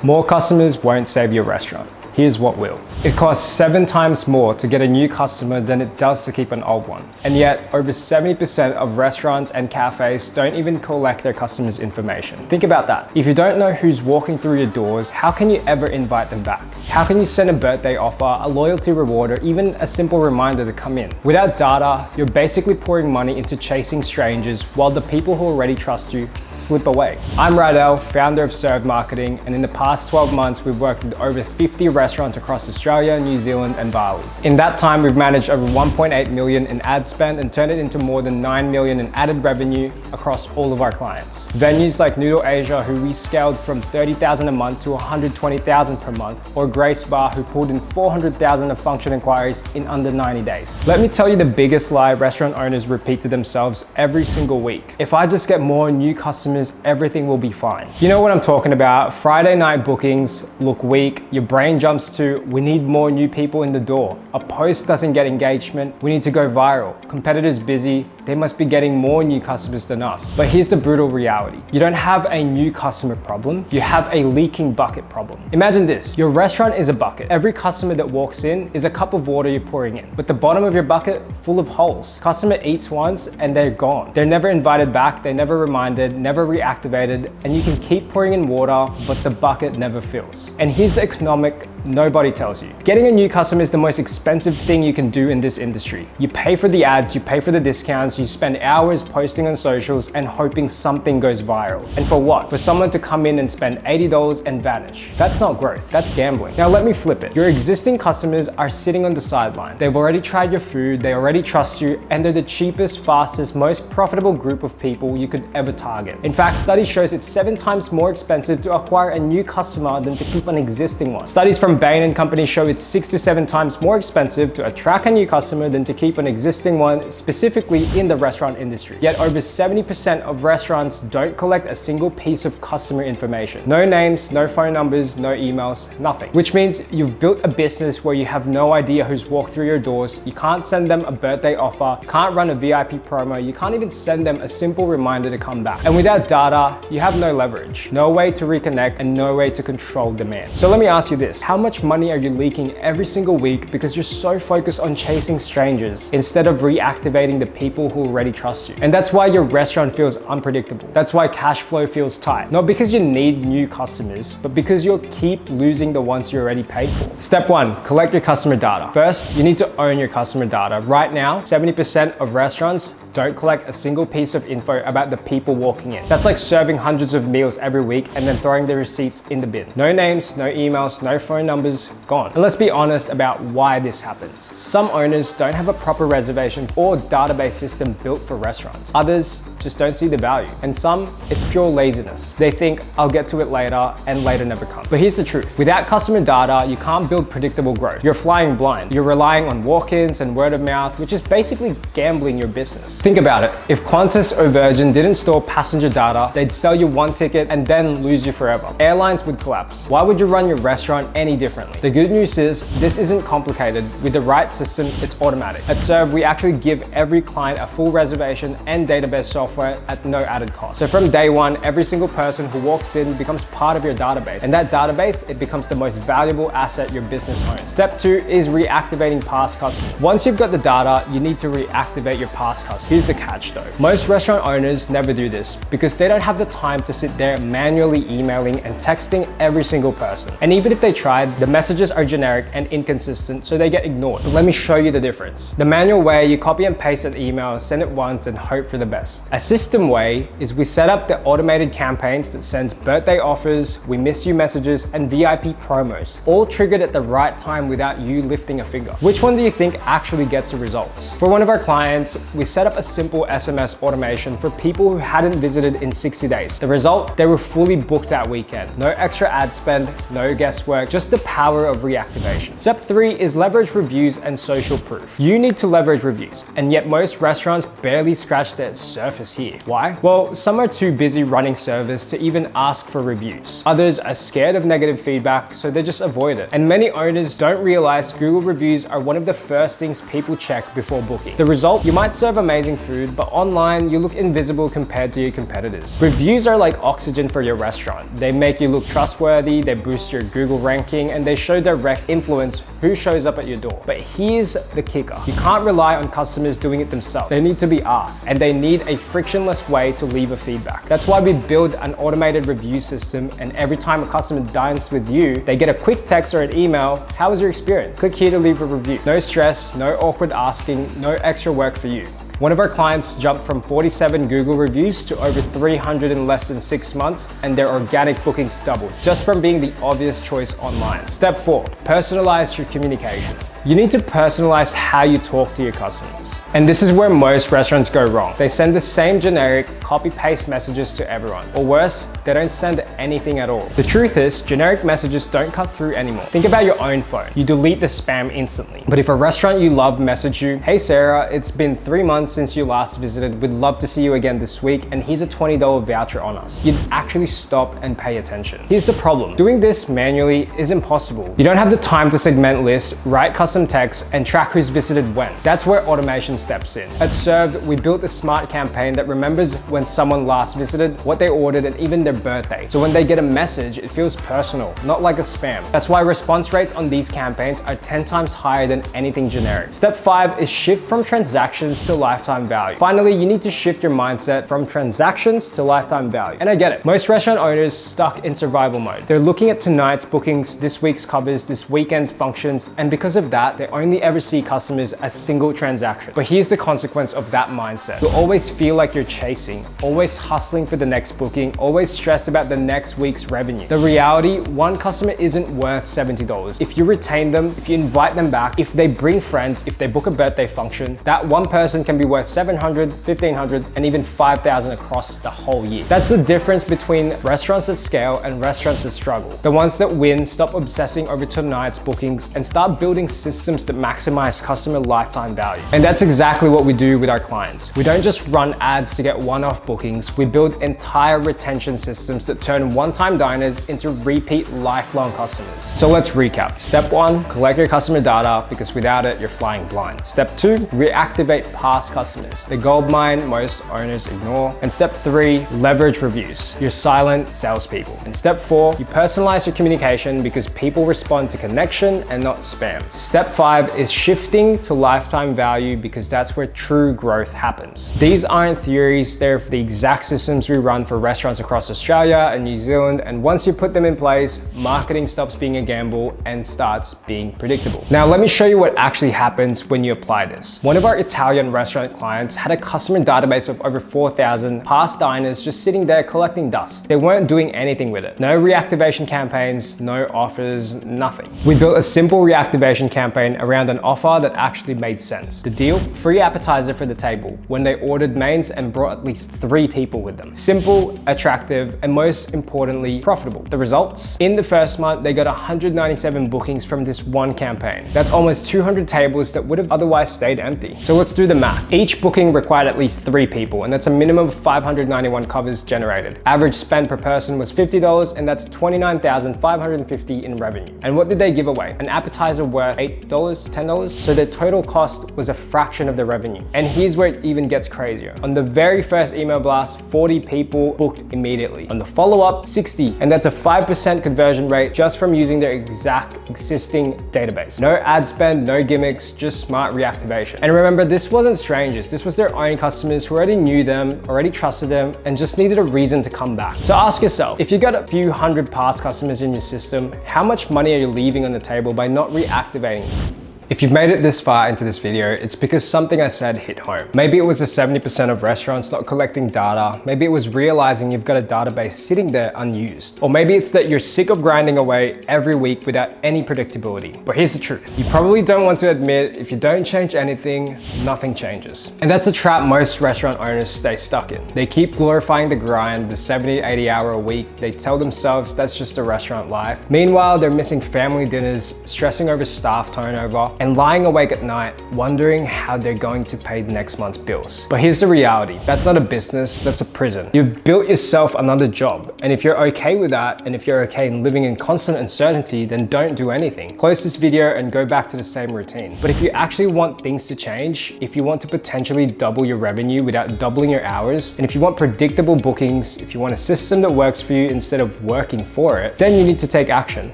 More customers won't save your restaurant. Here's what will. It costs 7 times more to get a new customer than it does to keep an old one. And yet, over 70% of restaurants and cafes don't even collect their customers' information. Think about that. If you don't know who's walking through your doors, how can you ever invite them back? How can you send a birthday offer, a loyalty reward, or even a simple reminder to come in? Without data, you're basically pouring money into chasing strangers while the people who already trust you slip away. I'm Rydell, founder of Serve Marketing, and in the past 12 months, we've worked with over 50 restaurants across Australia, New Zealand, and Bali. In that time, we've managed over 1.8 million in ad spend and turned it into more than 9 million in added revenue across all of our clients. Venues like Noodle Asia, who we scaled from 30,000 a month to 120,000 per month, or Grace Bar, who pulled in 400,000 of function inquiries in under 90 days. Let me tell you the biggest lie restaurant owners repeat to themselves every single week. If I just get more new customers, everything will be fine. You know what I'm talking about. Friday night bookings look weak. Your brain jumps to, we need more new people in the door. A post doesn't get engagement. We need to go viral. Competitors busy. They must be getting more new customers than us. But here's the brutal reality. You don't have a new customer problem. You have a leaking bucket problem. Imagine this. Your restaurant is a bucket. Every customer that walks in is a cup of water you're pouring in. But the bottom of your bucket full of holes. Customer eats once and they're gone. They're never invited back. They're never reminded, never reactivated. And you can keep pouring in water, but the bucket never fills. And here's the economic nobody tells you. Getting a new customer is the most expensive thing you can do in this industry. You pay for the ads, you pay for the discounts, you spend hours posting on socials and hoping something goes viral. And for what? For someone to come in and spend $80 and vanish. That's not growth, that's gambling. Now let me flip it. Your existing customers are sitting on the sideline. They've already tried your food, they already trust you, and they're the cheapest, fastest, most profitable group of people you could ever target. In fact, study shows it's 7 times more expensive to acquire a new customer than to keep an existing one. Studies from Bain & Company show it's 6 to 7 times more expensive to attract a new customer than to keep an existing one, specifically in the restaurant industry. Yet over 70% of restaurants don't collect a single piece of customer information. No names, no phone numbers, no emails, nothing. Which means you've built a business where you have no idea who's walked through your doors, you can't send them a birthday offer, you can't run a VIP promo, you can't even send them a simple reminder to come back. And without data, you have no leverage, no way to reconnect, and no way to control demand. So let me ask you this, how much money are you leaking every single week because you're so focused on chasing strangers instead of reactivating the people who already trust you? And that's why your restaurant feels unpredictable. That's why cash flow feels tight. Not because you need new customers, but because you'll keep losing the ones you already paid for. Step 1, collect your customer data. First, you need to own your customer data. Right now, 70% of restaurants don't collect a single piece of info about the people walking in. That's like serving hundreds of meals every week and then throwing the receipts in the bin. No names, no emails, no phone numbers, gone. And let's be honest about why this happens. Some owners don't have a proper reservation or database system built for restaurants. Others just don't see the value. And some, it's pure laziness. They think, I'll get to it later, and later never comes. But here's the truth. Without customer data, you can't build predictable growth. You're flying blind. You're relying on walk-ins and word of mouth, which is basically gambling your business. Think about it. If Qantas or Virgin didn't store passenger data, they'd sell you one ticket and then lose you forever. Airlines would collapse. Why would you run your restaurant any differently? The good news is, this isn't complicated. With the right system, it's automatic. At Serve, we actually give every client a full reservation and database software at no added cost. So from day one, every single person who walks in becomes part of your database. And that database, it becomes the most valuable asset your business owns. Step 2 is reactivating past customers. Once you've got the data, you need to reactivate your past customers. Here's the catch though. Most restaurant owners never do this because they don't have the time to sit there manually emailing and texting every single person. And even if they tried, the messages are generic and inconsistent, so they get ignored. But let me show you the difference. The manual way, you copy and paste an email, send it once and hope for the best. A system way is we set up the automated campaigns that sends birthday offers, we miss you messages, and VIP promos, all triggered at the right time without you lifting a finger. Which one do you think actually gets the results? For one of our clients, we set up a simple SMS automation for people who hadn't visited in 60 days. The result? They were fully booked that weekend. No extra ad spend, no guesswork, just the power of reactivation. Step 3 is leverage reviews and social proof. You need to leverage reviews, and yet most restaurants barely scratch their surface surface here. Why? Well, some are too busy running servers to even ask for reviews. Others are scared of negative feedback, so they just avoid it. And many owners don't realize Google reviews are one of the first things people check before booking. The result, you might serve amazing food, but online you look invisible compared to your competitors. Reviews are like oxygen for your restaurant. They make you look trustworthy, they boost your Google ranking, and they show direct influence who shows up at your door. But here's the kicker. You can't rely on customers doing it themselves. They need to be asked, and they need a frictionless way to leave a feedback. That's why we build an automated review system, and every time a customer dines with you, they get a quick text or an email, how was your experience? Click here to leave a review. No stress, no awkward asking, no extra work for you. One of our clients jumped from 47 Google reviews to over 300 in less than 6 months, and their organic bookings doubled just from being the obvious choice online. Step 4, personalize your communication. You need to personalize how you talk to your customers. And this is where most restaurants go wrong. They send the same generic copy-paste messages to everyone. Or worse, they don't send anything at all. The truth is, generic messages don't cut through anymore. Think about your own phone. You delete the spam instantly. But if a restaurant you love message you, hey Sarah, it's been 3 months since you last visited. We'd love to see you again this week, and here's a $20 voucher on us. You'd actually stop and pay attention. Here's the problem. Doing this manually is impossible. You don't have the time to segment lists, write custom text, and track who's visited when. That's where automation steps in. At Served, we built a smart campaign that remembers when someone last visited, what they ordered, and even their birthday. So when they get a message, it feels personal, not like a spam. That's why response rates on these campaigns are 10 times higher than anything generic. Step 5 is shift from transactions to lifetime value. Finally, you need to shift your mindset from transactions to lifetime value. And I get it. Most restaurant owners stuck in survival mode. They're looking at tonight's bookings, this week's covers, this weekend's functions, and because of that, they only ever see customers as single transactions. But here's the consequence of that mindset. You'll always feel like you're chasing, always hustling for the next booking, always stressed about the next week's revenue. The reality, one customer isn't worth $70. If you retain them, if you invite them back, if they bring friends, if they book a birthday function, that one person can be worth $700, $1,500, and even $5,000 across the whole year. That's the difference between restaurants that scale and restaurants that struggle. The ones that win stop obsessing over tonight's bookings and start building systems that maximize customer lifetime value. And that's exactly what we do with our clients. We don't just run ads to get one-off bookings, we build entire retention systems that turn one-time diners into repeat lifelong customers. So let's recap. Step 1, collect your customer data, because without it, you're flying blind. Step 2, reactivate past customers, the gold mine most owners ignore. And step 3, leverage reviews, your silent salespeople. And step 4, you personalize your communication because people respond to connection and not spam. Step 5 is shifting to lifetime value because that's where true growth happens. These aren't theories, they're the exact systems we run for restaurants across Australia and New Zealand, and once you put them in place, marketing stops being a gamble and starts being predictable. Now let me show you what actually happens when you apply this. One of our Italian restaurant clients had a customer database of over 4,000 past diners just sitting there collecting dust. They weren't doing anything with it. No reactivation campaigns, no offers, nothing. We built a simple reactivation campaign around an offer that actually made sense. The deal? Free appetizer for the table when they ordered mains and brought at least 3 people with them. Simple, attractive, and most importantly, profitable. The results? In the first month, they got 197 bookings from this one campaign. That's almost 200 tables that would have otherwise stayed empty. So let's do the math. Each booking required at least 3 people, and that's a minimum of 591 covers generated. Average spend per person was $50, and that's $29,550 in revenue. And what did they give away? An appetizer worth $8, $10? So their total cost was a fraction of the revenue. And here's where it even gets crazier. On the very first email blast, 40 people booked immediately. On the follow-up, 60, and that's a 5% conversion rate just from using their exact existing database. No ad spend, no gimmicks, just smart reactivation. And remember, this wasn't strangers. This was their own customers who already knew them, already trusted them, and just needed a reason to come back. So ask yourself, if you got a few hundred past customers in your system, how much money are you leaving on the table by not reactivating them? If you've made it this far into this video, it's because something I said hit home. Maybe it was the 70% of restaurants not collecting data. Maybe it was realizing you've got a database sitting there unused. Or maybe it's that you're sick of grinding away every week without any predictability. But here's the truth. You probably don't want to admit if you don't change anything, nothing changes. And that's the trap most restaurant owners stay stuck in. They keep glorifying the grind, the 70, 80 hour a week. They tell themselves that's just a restaurant life. Meanwhile, they're missing family dinners, stressing over staff turnover, job and lying awake at night wondering how they're going to pay next month's bills. But here's the reality. That's not a business, that's a prison. You've built yourself another job. And if you're okay with that, and if you're okay in living in constant uncertainty, then don't do anything. Close this video and go back to the same routine. But if you actually want things to change, if you want to potentially double your revenue without doubling your hours, and if you want predictable bookings, if you want a system that works for you instead of working for it, then you need to take action.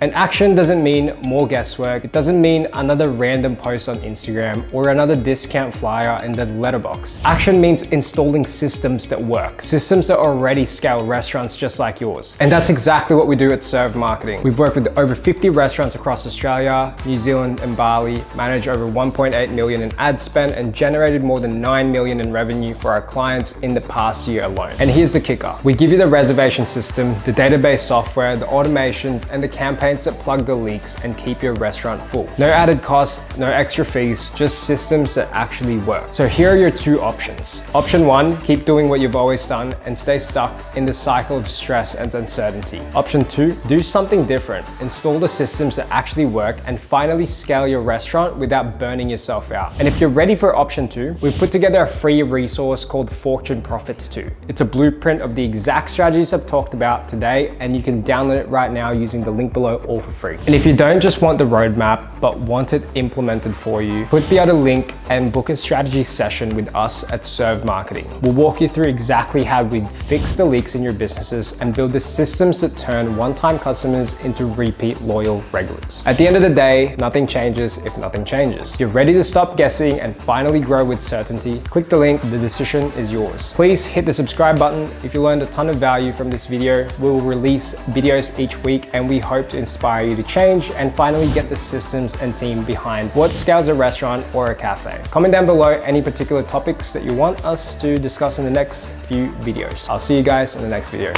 And action doesn't mean more guesswork. It doesn't mean another random post on Instagram or another discount flyer in the letterbox. Action means installing systems that work, systems that already scale restaurants just like yours. And that's exactly what we do at Serve Marketing. We've worked with over 50 restaurants across Australia, New Zealand, and Bali, managed over 1.8 million in ad spend, and generated more than 9 million in revenue for our clients in the past year alone. And here's the kicker. We give you the reservation system, the database software, the automations, and the campaigns that plug the leaks and keep your restaurant full. No added costs, no extra fees, just systems that actually work. So here are your two options. Option one, keep doing what you've always done and stay stuck in the cycle of stress and uncertainty. Option two, do something different. Install the systems that actually work and finally scale your restaurant without burning yourself out. And if you're ready for option two, we've put together a free resource called Fortune Profits 2. It's a blueprint of the exact strategies I've talked about today, and you can download it right now using the link below, all for free. And if you don't just want the roadmap, but want it implemented for you, click the other link and book a strategy session with us at Serve Marketing. We'll walk you through exactly how we fix the leaks in your businesses and build the systems that turn one-time customers into repeat loyal regulars. At the end of the day, nothing changes if nothing changes. You're ready to stop guessing and finally grow with certainty. Click the link, the decision is yours. Please hit the subscribe button. If you learned a ton of value from this video, we'll release videos each week, and we hope to inspire you to change and finally get the systems and team behind what scales a restaurant or a cafe. Comment down below any particular topics that you want us to discuss in the next few videos. I'll see you guys in the next video.